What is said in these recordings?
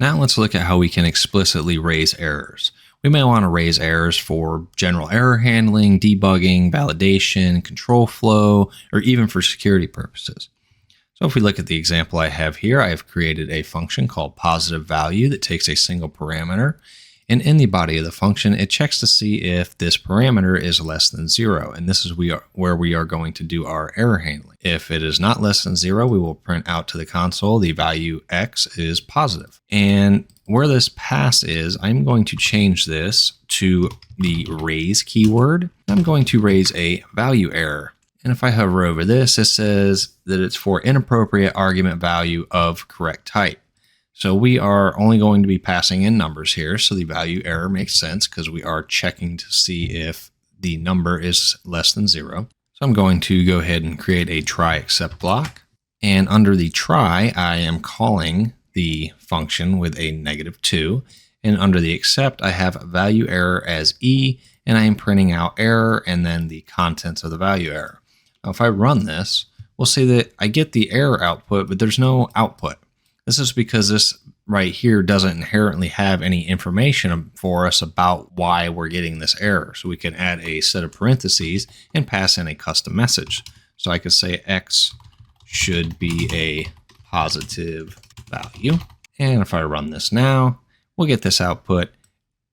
Now let's look at how we can explicitly raise errors. We may want to raise errors for general error handling, debugging, validation, control flow, or even for security purposes. So if we look at the example I have here, I have created a function called positive value that takes a single parameter. And in the body of the function, it checks to see if this parameter is less than 0. And this is where we are going to do our error handling. If it is not less than 0, we will print out to the console the value x is positive. And where this pass is, I'm going to change this to the raise keyword. I'm going to raise a value error. And if I hover over this, it says that it's for inappropriate argument value of correct type. So we are only going to be passing in numbers here. So the value error makes sense because we are checking to see if the number is less than 0. So I'm going to go ahead and create a try except block. And under the try, I am calling the function with a -2. And under the except, I have value error as E, and I am printing out error and then the contents of the value error. Now, if I run this, we'll see that I get the error output, but there's no output. This is because this right here doesn't inherently have any information for us about why we're getting this error. So we can add a set of parentheses and pass in a custom message. So I could say X should be a positive value. And if I run this now, we'll get this output,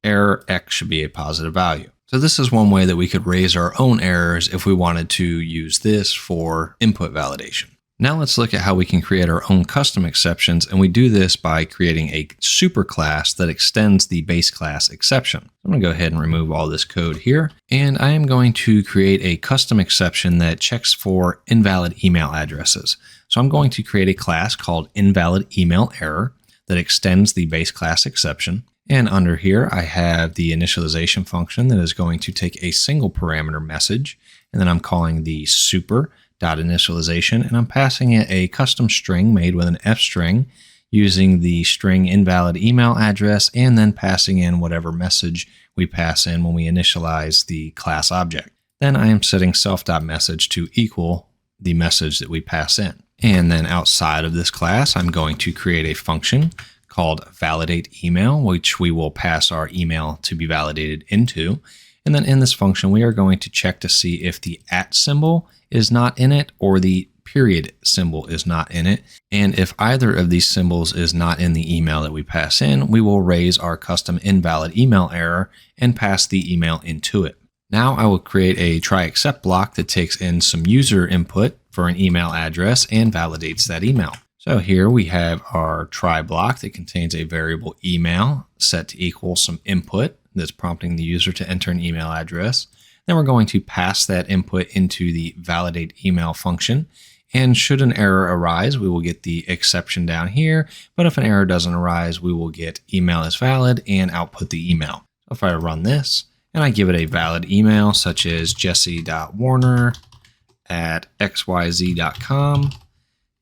error X should be a positive value. So this is one way that we could raise our own errors if we wanted to use this for input validation. Now let's look at how we can create our own custom exceptions, and we do this by creating a superclass that extends the base class exception. I'm going to go ahead and remove all this code here, and I am going to create a custom exception that checks for invalid email addresses. So I'm going to create a class called invalid email error that extends the base class exception. And under here, I have the initialization function that is going to take a single parameter message, and then I'm calling the super.initialization, and I'm passing it a custom string made with an F string using the string invalid email address, and then passing in whatever message we pass in when we initialize the class object. Then I am setting self.message to equal the message that we pass in. And then outside of this class, I'm going to create a function called validate email, which we will pass our email to be validated into. And then in this function, we are going to check to see if the @ symbol is not in it or the period symbol is not in it. And if either of these symbols is not in the email that we pass in, we will raise our custom invalid email error and pass the email into it. Now I will create a try except block that takes in some user input for an email address and validates that email. So here we have our try block that contains a variable email set to equal some input that's prompting the user to enter an email address. Then we're going to pass that input into the validate email function. And should an error arise, we will get the exception down here. But if an error doesn't arise, we will get email is valid and output the email. So if I run this and I give it a valid email such as jesse.warner@xyz.com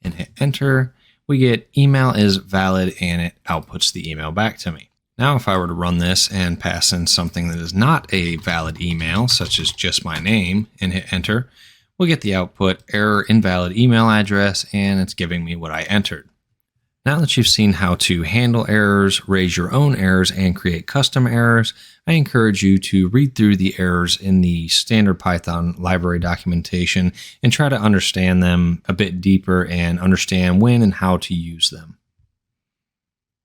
and hit enter, we get email is valid and it outputs the email back to me. Now, if I were to run this and pass in something that is not a valid email, such as just my name, and hit enter, we'll get the output error invalid email address, and it's giving me what I entered. Now that you've seen how to handle errors, raise your own errors, and create custom errors, I encourage you to read through the errors in the standard Python library documentation and try to understand them a bit deeper and understand when and how to use them.